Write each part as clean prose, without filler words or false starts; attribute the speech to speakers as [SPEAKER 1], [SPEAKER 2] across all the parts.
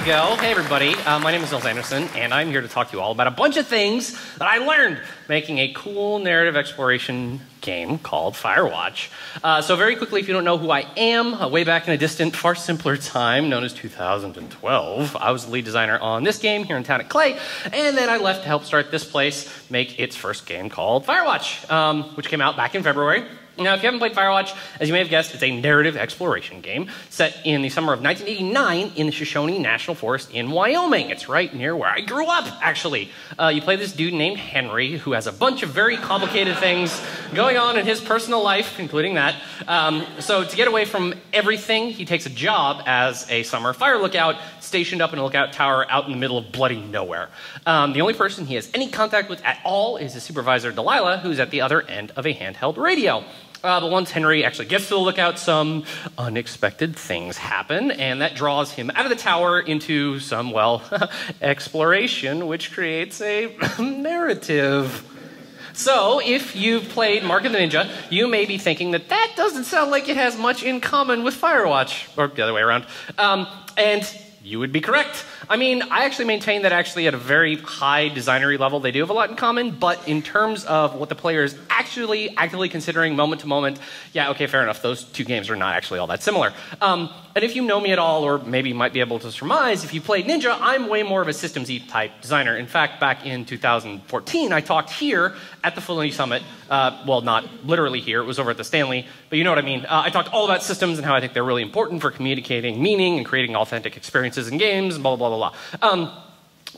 [SPEAKER 1] Go. Hey everybody, my name is Nels and I'm here to talk to you all about a bunch of things that I learned making a cool narrative exploration game called Firewatch. So very quickly, if you don't know who I am, way back in a distant, far simpler time known as 2012, I was the lead designer on this game here in town at Clay, and then I left to help start this place make its first game called Firewatch, which came out back in February. Now, if you haven't played Firewatch, as you may have guessed, it's a narrative exploration game set in the summer of 1989 in the Shoshone National Forest in Wyoming. It's right near where I grew up, actually. You play this dude named Henry, who has a bunch of very complicated things going on in his personal life, including that. So to get away from everything, he takes a job as a summer fire lookout, stationed up in a lookout tower out in the middle of bloody nowhere. The only person he has any contact with at all is his supervisor, Delilah, who's at the other end of a handheld radio. But once Henry actually gets to the lookout, some unexpected things happen, and that draws him out of the tower into some, well, exploration, which creates a narrative. So, if you've played Mark of the Ninja, you may be thinking that that doesn't sound like it has much in common with Firewatch, or the other way around. And you would be correct. I mean, I actually maintain that actually at a very high designery level, they do have a lot in common, but in terms of what the player is actually actively considering moment to moment, yeah, okay, fair enough. Those two games are not actually all that similar. And if you know me at all, or maybe might be able to surmise, if you played Ninja, I'm way more of a systems-y type designer. In fact, back in 2014, I talked here at the Fidelity Summit. Well, not literally here. It was over at the Stanley, but you know what I mean. I talked all about systems and how I think they're really important for communicating meaning and creating authentic experiences in games, and blah, blah, blah, blah.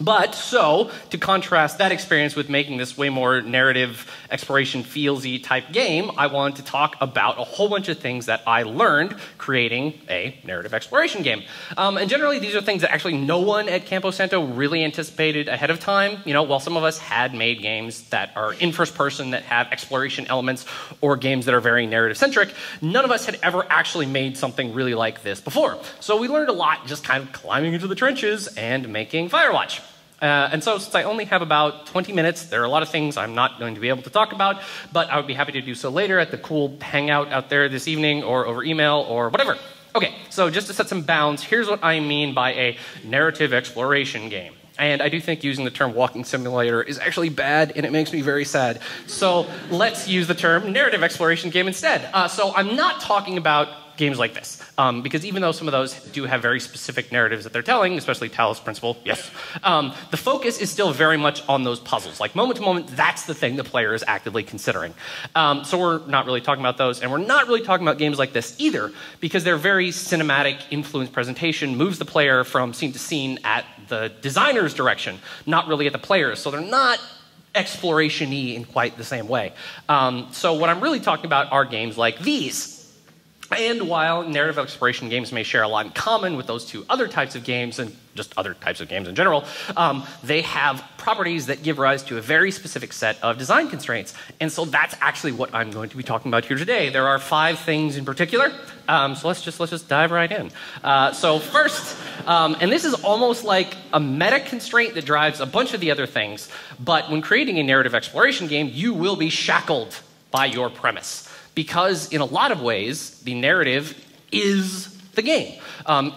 [SPEAKER 1] But so, to contrast that experience with making this way more narrative exploration feelsy type game, I wanted to talk about a whole bunch of things that I learned creating a narrative exploration game. And generally, these are things that actually no one at Campo Santo really anticipated ahead of time. You know, while some of us had made games that are in first person that have exploration elements or games that are very narrative centric, none of us had ever actually made something really like this before. So we learned a lot just kind of climbing into the trenches and making Firewatch. And so since I only have about 20 minutes, there are a lot of things I'm not going to be able to talk about, but I would be happy to do so later at the cool hangout out there this evening or over email or whatever. Okay, so just to set some bounds, here's what I mean by a narrative exploration game. And I do think using the term walking simulator is actually bad, and it makes me very sad. So let's use the term narrative exploration game instead. So I'm not talking about games like this, because even though some of those do have very specific narratives that they're telling, especially Talos Principle, yes, the focus is still very much on those puzzles. Like moment to moment, that's the thing the player is actively considering. So we're not really talking about those, and we're not really talking about games like this either, because their very cinematic influence presentation moves the player from scene to scene at the designer's direction, not really at the player's. So they're not exploration-y in quite the same way. So what I'm really talking about are games like these. And while narrative exploration games may share a lot in common with those two other types of games, and just other types of games in general, they have properties that give rise to a very specific set of design constraints. And so that's actually what I'm going to be talking about here today. There are 5 things in particular, so let's just dive right in. So first, and this is almost like a meta constraint that drives a bunch of the other things, but when creating a narrative exploration game, you will be shackled by your premise. Because in a lot of ways, the narrative is the game.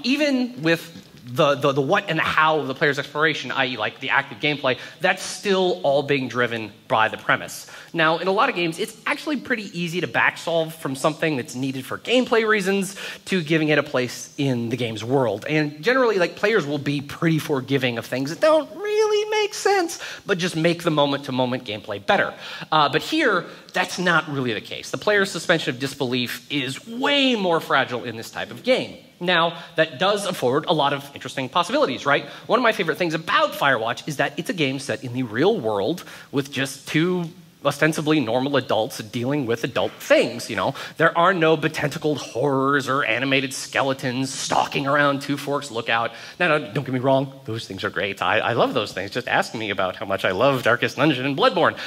[SPEAKER 1] Even with the what and the how of the player's exploration, i.e. like the active gameplay, that's still all being driven by the premise. Now, in a lot of games, it's actually pretty easy to backsolve from something that's needed for gameplay reasons to giving it a place in the game's world. And generally, like, players will be pretty forgiving of things that don't really make sense, but just make the moment-to-moment gameplay better. But here, that's not really the case. The player's suspension of disbelief is way more fragile in this type of game. Now, that does afford a lot of interesting possibilities, right? One of my favorite things about Firewatch is that it's a game set in the real world with just 2 ostensibly normal adults dealing with adult things, you know. There are no betentacled horrors or animated skeletons stalking around Two Forks Lookout. Now, don't get me wrong, those things are great. I love those things. Just ask me about how much I love Darkest Dungeon and Bloodborne.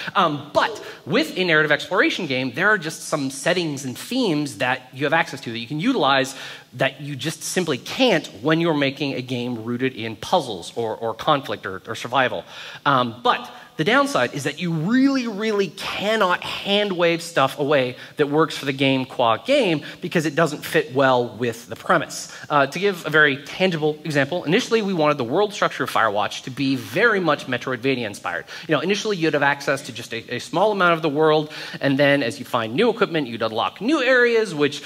[SPEAKER 1] But with a narrative exploration game, there are just some settings and themes that you have access to that you can utilize that you just simply can't when you're making a game rooted in puzzles or conflict or survival. But the downside is that you really, really cannot hand-wave stuff away that works for the game qua game because it doesn't fit well with the premise. To give a very tangible example, initially we wanted the world structure of Firewatch to be very much Metroidvania inspired. You know, initially you'd have access to just a small amount of the world, and then as you find new equipment, you'd unlock new areas, which,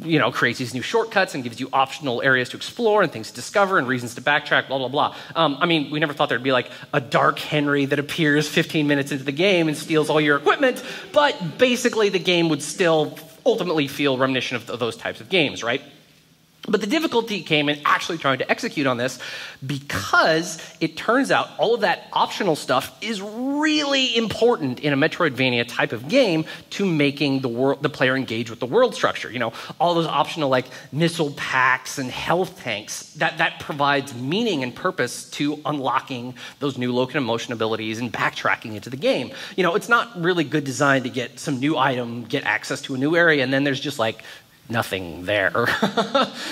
[SPEAKER 1] you know, creates these new shortcuts and gives you optional areas to explore and things to discover and reasons to backtrack, blah, blah, blah. I mean, we never thought there'd be like a Dark Henry that appears 15 minutes into the game and steals all your equipment, but basically the game would still ultimately feel reminiscent of those types of games, right? But the difficulty came in actually trying to execute on this because it turns out all of that optional stuff is really important in a Metroidvania type of game to making the player engage with the world structure. You know, all those optional like missile packs and health tanks, that provides meaning and purpose to unlocking those new locomotion motion abilities and backtracking into the game. You know, it's not really good design to get some new item, get access to a new area, and then there's just like nothing there.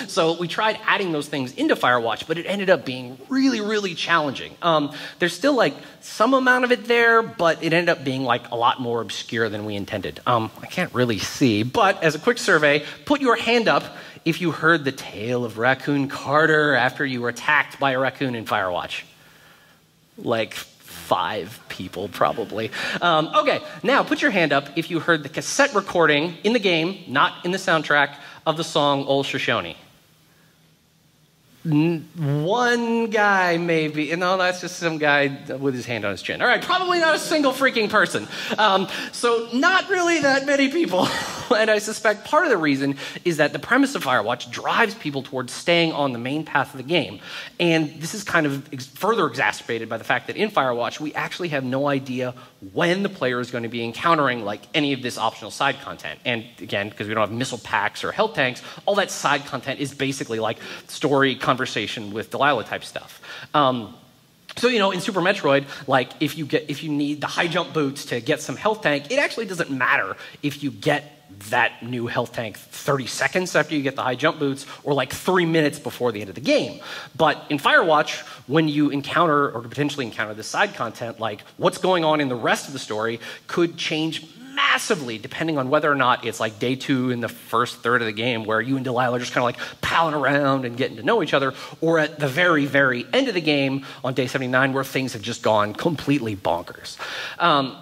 [SPEAKER 1] So we tried adding those things into Firewatch, but it ended up being really, really challenging. There's still like some amount of it there, but it ended up being like a lot more obscure than we intended. I can't really see, but as a quick survey, put your hand up if you heard the tale of Raccoon Carter after you were attacked by a raccoon in Firewatch. Like 5 people, probably. Okay, now put your hand up if you heard the cassette recording in the game, not in the soundtrack, of the song Ol Shoshone. One guy, maybe. No, that's just some guy with his hand on his chin. All right, probably not a single freaking person. So not really that many people. And I suspect part of the reason is that the premise of Firewatch drives people towards staying on the main path of the game. And this is kind of further exacerbated by the fact that in Firewatch, we actually have no idea when the player is going to be encountering like any of this optional side content. And again, because we don't have missile packs or health tanks, all that side content is basically like story conversation with Delilah type stuff. So, you know, in Super Metroid, like if you need the high jump boots to get some health tank, it actually doesn't matter if you get that new health tank 30 seconds after you get the high jump boots or like 3 minutes before the end of the game. But in Firewatch, when you encounter or potentially encounter the side content, like what's going on in the rest of the story could change massively depending on whether or not it's like day 2 in the first third of the game where you and Delilah are just kind of like palling around and getting to know each other, or at the very, very end of the game on day 79 where things have just gone completely bonkers.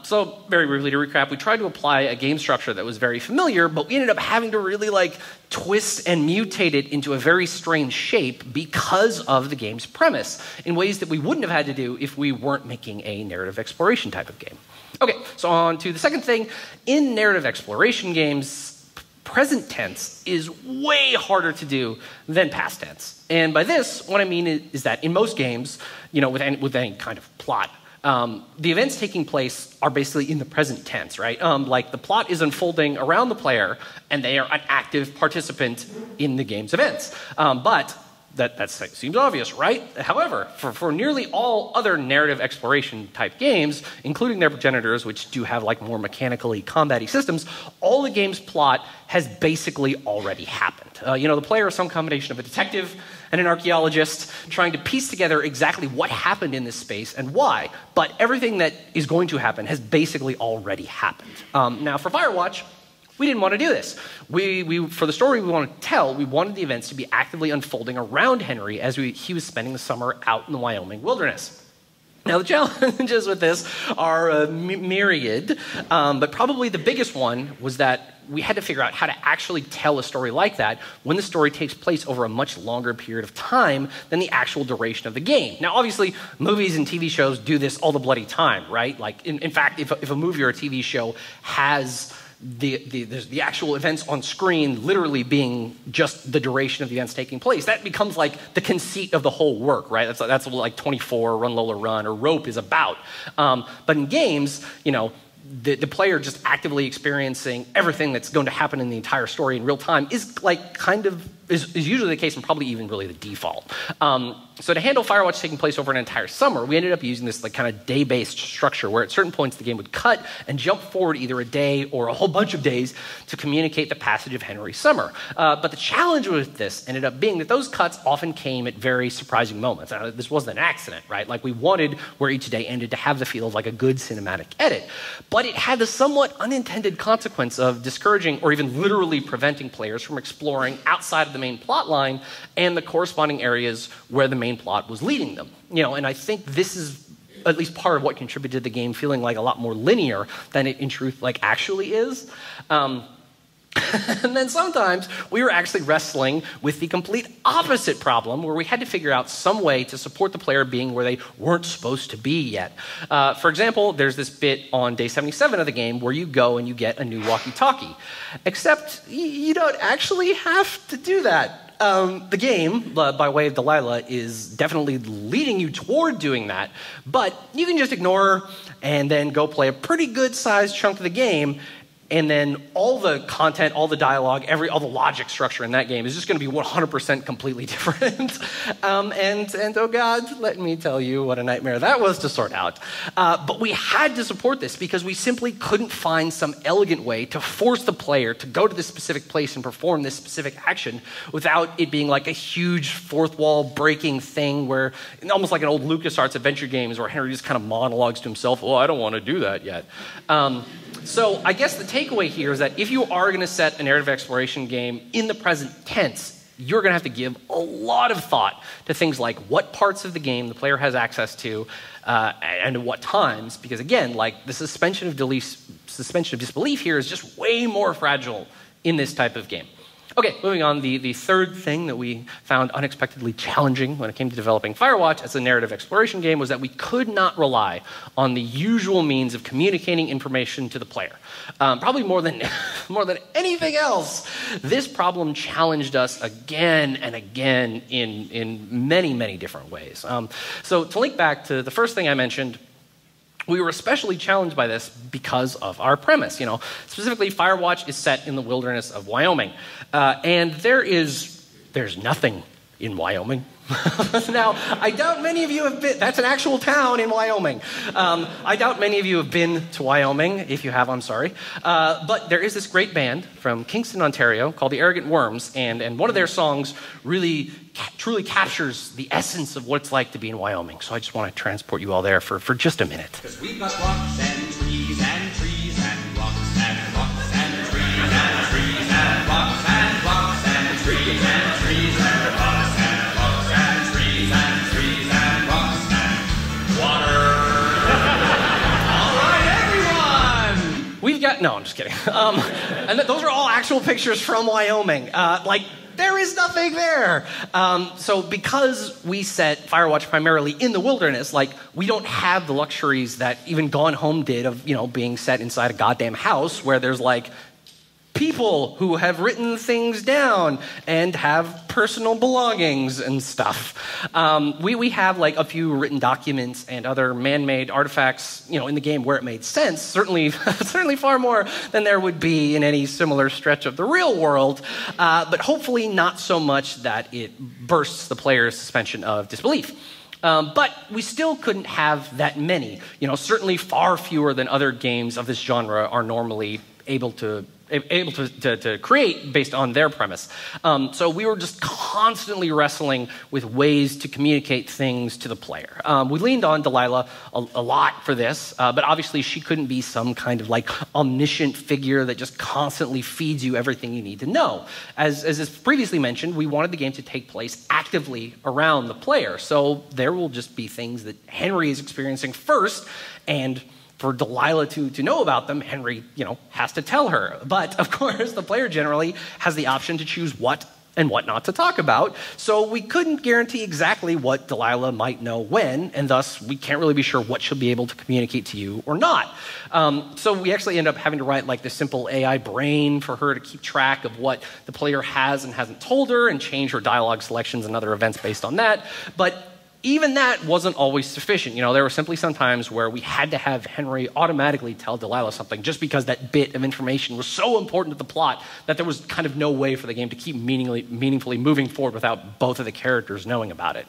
[SPEAKER 1] So very briefly to recap, we tried to apply a game structure that was very familiar, but we ended up having to really like twist and mutate it into a very strange shape because of the game's premise in ways that we wouldn't have had to do if we weren't making a narrative exploration type of game. Okay, so on to the second thing. In narrative exploration games, present tense is way harder to do than past tense. And by this, what I mean is that in most games, you know, with any kind of plot, the events taking place are basically in the present tense, right? Like the plot is unfolding around the player, and they are an active participant in the game's events. But that seems obvious, right? However, for nearly all other narrative exploration type games, including their progenitors, which do have like more mechanically combat-y systems, all the game's plot has basically already happened. You know, the player is some combination of a detective and an archaeologist trying to piece together exactly what happened in this space and why, but everything that is going to happen has basically already happened. Now, for Firewatch, we didn't want to do this. For the story we wanted to tell, we wanted the events to be actively unfolding around Henry as he was spending the summer out in the Wyoming wilderness. Now, the challenges with this are myriad, but probably the biggest one was that we had to figure out how to actually tell a story like that when the story takes place over a much longer period of time than the actual duration of the game. Now, obviously, movies and TV shows do this all the bloody time, right? Like, in fact, if a movie or a TV show has the actual events on screen literally being just the duration of the events taking place, that becomes like the conceit of the whole work, right? That's what like 24, Run Lola Run, or Rope is about. But in games, you know, the player just actively experiencing everything that's going to happen in the entire story in real time is like is usually the case and probably even really the default. So to handle Firewatch taking place over an entire summer, we ended up using this like kind of day-based structure where at certain points the game would cut and jump forward either a day or a whole bunch of days to communicate the passage of Henry's summer. But the challenge with this ended up being that those cuts often came at very surprising moments. Now, this wasn't an accident, right? Like we wanted where each day ended to have the feel of like a good cinematic edit. But it had the somewhat unintended consequence of discouraging or even literally preventing players from exploring outside of the main plot line and the corresponding areas where the main plot was leading them. And I think this is at least part of what contributed to the game feeling like a lot more linear than it in truth like actually is. And then sometimes we were actually wrestling with the complete opposite problem where we had to figure out some way to support the player being where they weren't supposed to be yet. For example, there's this bit on day 77 of the game where you go and you get a new walkie-talkie. Except you don't actually have to do that. The game, by way of Delilah, is definitely leading you toward doing that, but you can just ignore her and then go play a pretty good-sized chunk of the game, and then all the content, all the dialogue, all the logic structure in that game is just going to be 100% completely different. And oh God, let me tell you what a nightmare that was to sort out. But we had to support this because we simply couldn't find some elegant way to force the player to go to this specific place and perform this specific action without it being like a huge fourth wall breaking thing where, almost like an old LucasArts adventure games where Henry just kind of monologues to himself, well, I don't want to do that yet. So I guess the takeaway here is that if you are going to set a narrative exploration game in the present tense, you're going to have to give a lot of thought to things like what parts of the game the player has access to and at what times, because again, like the suspension of disbelief here is just way more fragile in this type of game. Okay, moving on, the third thing that we found unexpectedly challenging when it came to developing Firewatch as a narrative exploration game was that we could not rely on the usual means of communicating information to the player. Probably more than anything else, this problem challenged us again and again in many, many different ways. So to link back to the first thing I mentioned, we were especially challenged by this because of our premise. Specifically, Firewatch is set in the wilderness of Wyoming, and there's nothing in Wyoming. Now, I doubt many of you have been. That's an actual town in Wyoming. I doubt many of you have been to Wyoming. If you have, I'm sorry. But there is this great band from Kingston, Ontario, called the Arrogant Worms, and one of their songs really truly captures the essence of what it's like to be in Wyoming. So I just want to transport you all there for just a minute.
[SPEAKER 2] Because we've got rocks and trees and trees and rocks and rocks and trees and trees and rocks and rocks and trees and trees and rocks and rocks and trees and trees and rocks and water. All right, everyone!
[SPEAKER 1] We've got... No, I'm just kidding. And those are all actual pictures from Wyoming. There is nothing there. So because we set Firewatch primarily in the wilderness, we don't have the luxuries that even Gone Home did of, being set inside a goddamn house where there's people who have written things down and have personal belongings and stuff. We have a few written documents and other man-made artifacts, in the game where it made sense. Certainly far more than there would be in any similar stretch of the real world. But hopefully not so much that it bursts the player's suspension of disbelief. But we still couldn't have that many. Certainly far fewer than other games of this genre are normally able to create based on their premise. So we were just constantly wrestling with ways to communicate things to the player. We leaned on Delilah a lot for this, but obviously she couldn't be some kind of omniscient figure that just constantly feeds you everything you need to know. As is previously mentioned, we wanted the game to take place actively around the player. So there will just be things that Henry is experiencing first, and for Delilah to know about them, Henry, has to tell her. But, of course, the player generally has the option to choose what and what not to talk about, so we couldn't guarantee exactly what Delilah might know when, and thus we can't really be sure what she'll be able to communicate to you or not. So we actually end up having to write this simple AI brain for her to keep track of what the player has and hasn't told her and change her dialogue selections and other events based on that. But even that wasn't always sufficient. There were simply some times where we had to have Henry automatically tell Delilah something just because that bit of information was so important to the plot that there was kind of no way for the game to keep meaningfully moving forward without both of the characters knowing about it.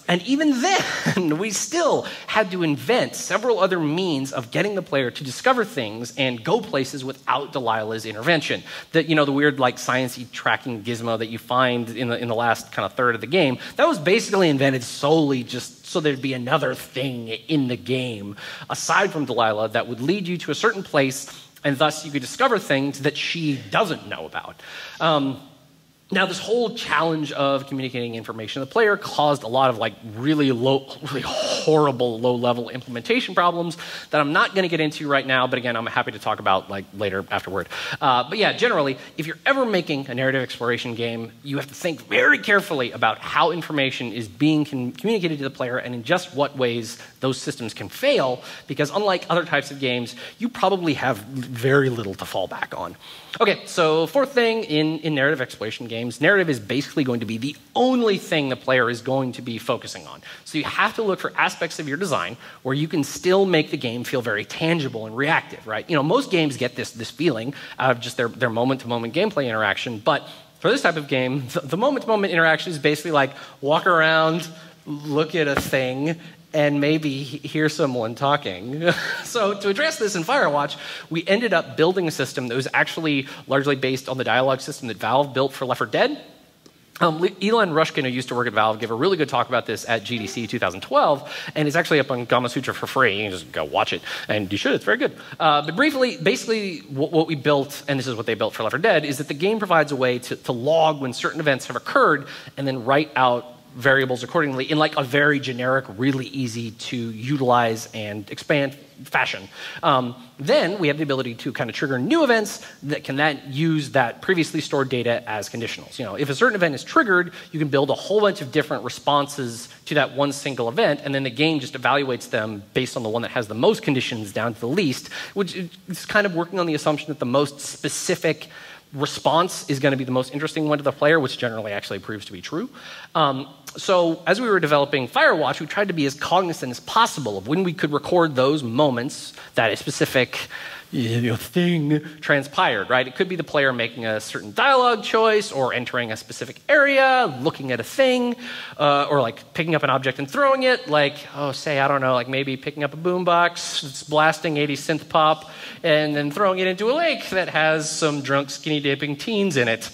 [SPEAKER 1] And even then, we still had to invent several other means of getting the player to discover things and go places without Delilah's intervention. The weird science-y tracking gizmo that you find in the last kind of third of the game, that was basically invented solely just so there'd be another thing in the game, aside from Delilah, that would lead you to a certain place, and thus you could discover things that she doesn't know about. Now, this whole challenge of communicating information to the player caused a lot of really horrible low-level implementation problems that I'm not going to get into right now, but again, I'm happy to talk about later afterward. But yeah, generally, if you're ever making a narrative exploration game, you have to think very carefully about how information is being communicated to the player and in just what ways those systems can fail, because unlike other types of games, you probably have very little to fall back on. Okay, so fourth thing in narrative exploration games, narrative is basically going to be the only thing the player is going to be focusing on. So you have to look for aspects of your design where you can still make the game feel very tangible and reactive, right? Most games get this feeling out of just their moment-to-moment gameplay interaction, but for this type of game, the moment-to-moment interaction is basically walk around, look at a thing, and maybe hear someone talking. So to address this in Firewatch, we ended up building a system that was actually largely based on the dialogue system that Valve built for Left 4 Dead. Elon Rushkin, who used to work at Valve, gave a really good talk about this at GDC 2012, and it's actually up on Gama Sutra for free. You can just go watch it, and you should. It's very good. But briefly, basically, what we built, and this is what they built for Left 4 Dead, is that the game provides a way to log when certain events have occurred, and then write out variables accordingly in a very generic, really easy to utilize and expand fashion. Then we have the ability to kind of trigger new events that can then use that previously stored data as conditionals. If a certain event is triggered, you can build a whole bunch of different responses to that one single event, and then the game just evaluates them based on the one that has the most conditions down to the least, which is kind of working on the assumption that the most specific response is going to be the most interesting one to the player, which generally actually proves to be true. So as we were developing Firewatch, we tried to be as cognizant as possible of when we could record those moments that a specific thing transpired, right? It could be the player making a certain dialogue choice, or entering a specific area, looking at a thing, or picking up an object and throwing it, maybe picking up a boombox, it's blasting 80s synth pop, and then throwing it into a lake that has some drunk skinny dipping teens in it.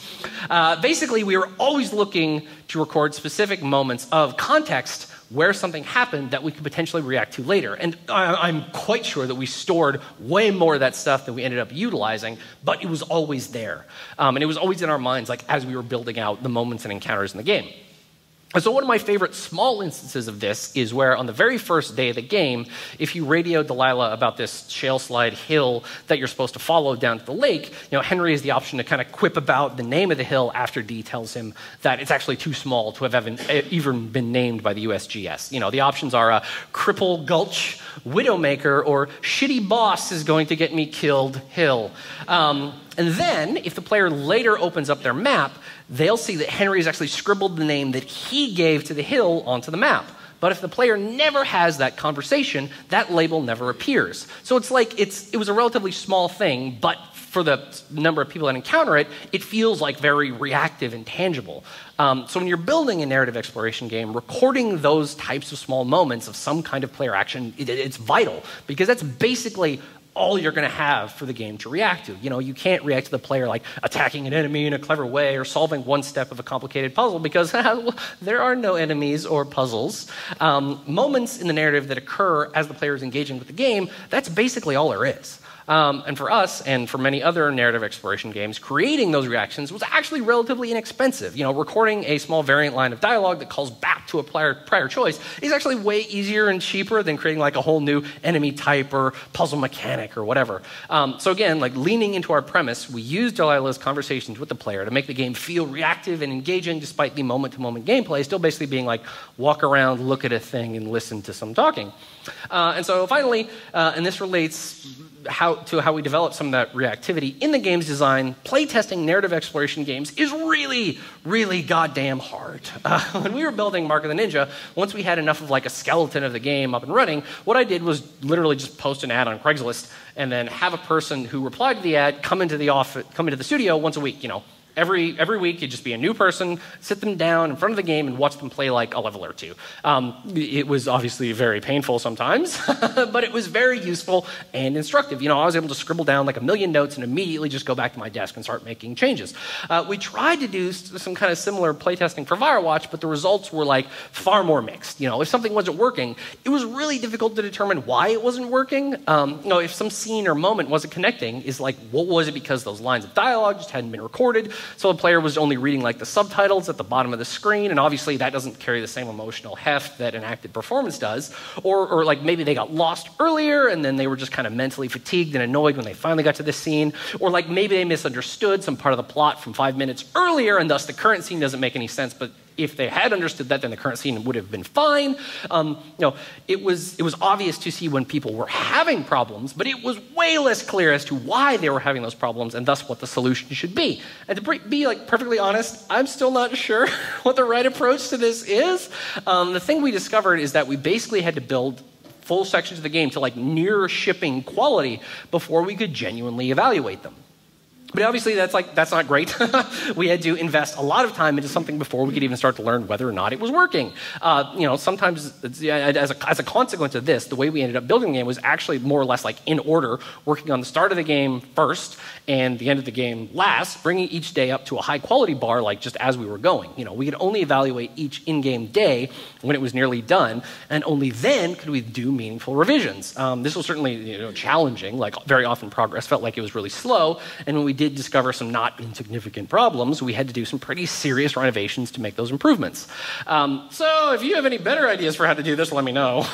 [SPEAKER 1] Basically, we were always looking to record specific moments of context where something happened that we could potentially react to later. And I'm quite sure that we stored way more of that stuff than we ended up utilizing, but it was always there. And it was always in our minds as we were building out the moments and encounters in the game. And so one of my favorite small instances of this is where on the very first day of the game, if you radio Delilah about this shale slide hill that you're supposed to follow down to the lake, Henry has the option to kind of quip about the name of the hill after Dee tells him that it's actually too small to have even been named by the USGS. The options are Cripple Gulch, Widowmaker, or Shitty Boss is going to get me killed hill. And then, if the player later opens up their map, they'll see that Henry's actually scribbled the name that he gave to the hill onto the map. But if the player never has that conversation, that label never appears. So it was a relatively small thing, but for the number of people that encounter it, it feels very reactive and tangible. So when you're building a narrative exploration game, recording those types of small moments of some kind of player action, it's vital, because that's basically all you're going to have for the game to react to. You can't react to the player attacking an enemy in a clever way or solving one step of a complicated puzzle, because there are no enemies or puzzles. Moments in the narrative that occur as the player is engaging with the game, that's basically all there is. And for us, and for many other narrative exploration games, creating those reactions was actually relatively inexpensive. Recording a small variant line of dialogue that calls back to a prior choice is actually way easier and cheaper than creating a whole new enemy type or puzzle mechanic or whatever. So again, leaning into our premise, we used Delilah's conversations with the player to make the game feel reactive and engaging despite the moment-to-moment gameplay, still basically being walk around, look at a thing, and listen to some talking. And so finally, and this relates how we develop some of that reactivity in the game's design, playtesting narrative exploration games is really, really goddamn hard. When we were building Mark of the Ninja, once we had enough of like a skeleton of the game up and running, what I did was literally just post an ad on Craigslist and then have a person who replied to the ad come into the studio once a week, Every week, you'd just be a new person, sit them down in front of the game, and watch them play like a level or two. It was obviously very painful sometimes, but it was very useful and instructive. I was able to scribble down like 1,000,000 notes and immediately just go back to my desk and start making changes. We tried to do some kind of similar playtesting for Firewatch, but the results were like far more mixed. If something wasn't working, it was really difficult to determine why it wasn't working. If some scene or moment wasn't connecting, is like, what was it because those lines of dialogue just hadn't been recorded? So the player was only reading like the subtitles at the bottom of the screen, and obviously that doesn't carry the same emotional heft that an acted performance does. Or like maybe they got lost earlier, and then they were just kind of mentally fatigued and annoyed when they finally got to this scene. Or like maybe they misunderstood some part of the plot from 5 minutes earlier, and thus the current scene doesn't make any sense, but if they had understood that, then the current scene would have been fine. It was obvious to see when people were having problems, but it was way less clear as to why they were having those problems and thus what the solution should be. And to be like perfectly honest, I'm still not sure what the right approach to this is. The thing we discovered is that we basically had to build full sections of the game to like near shipping quality before we could genuinely evaluate them. But obviously, that's not great. We had to invest a lot of time into something before we could even start to learn whether or not it was working. Sometimes, as a consequence of this, the way we ended up building the game was actually more or less like in order, working on the start of the game first and the end of the game last, bringing each day up to a high-quality bar, like just as we were going. We could only evaluate each in-game day when it was nearly done, and only then could we do meaningful revisions. This was certainly challenging. Like very often, progress felt like it was really slow, and when we did discover some not insignificant problems, we had to do some pretty serious renovations to make those improvements. So if you have any better ideas for how to do this, let me know.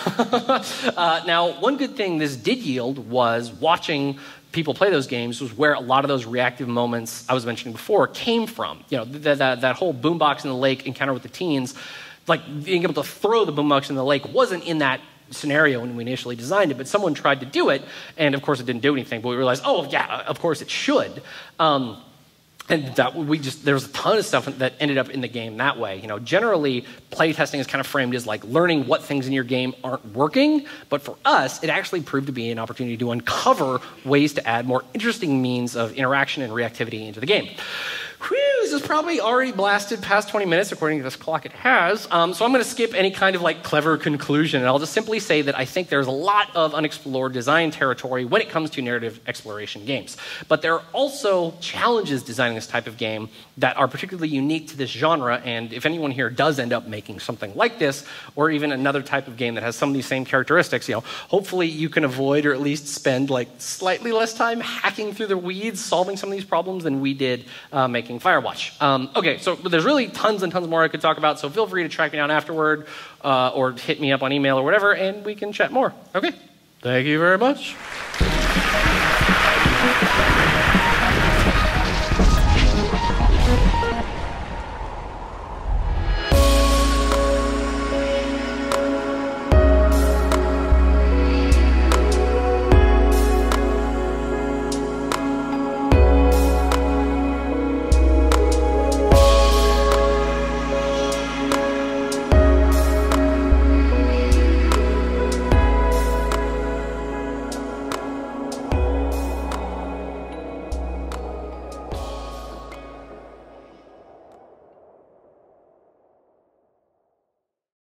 [SPEAKER 1] Now, one good thing this did yield was watching people play those games was where a lot of those reactive moments I was mentioning before came from. That whole boombox in the lake encounter with the teens, like being able to throw the boombox in the lake wasn't in that scenario when we initially designed it, but someone tried to do it, and of course it didn't do anything, but we realized, oh yeah, of course it should. And there's a ton of stuff that ended up in the game that way. Generally, playtesting is kind of framed as like learning what things in your game aren't working, but for us, it actually proved to be an opportunity to uncover ways to add more interesting means of interaction and reactivity into the game. Whew, this is probably already blasted past 20 minutes, according to this clock it has. So I'm going to skip any kind of like clever conclusion, and I'll just simply say that I think there's a lot of unexplored design territory when it comes to narrative exploration games. But there are also challenges designing this type of game that are particularly unique to this genre, and if anyone here does end up making something like this, or even another type of game that has some of these same characteristics, hopefully you can avoid or at least spend like slightly less time hacking through the weeds, solving some of these problems than we did making Firewatch. Okay, so there's really tons and tons more I could talk about, so feel free to track me down afterward or hit me up on email or whatever, and we can chat more. Okay, thank you very much.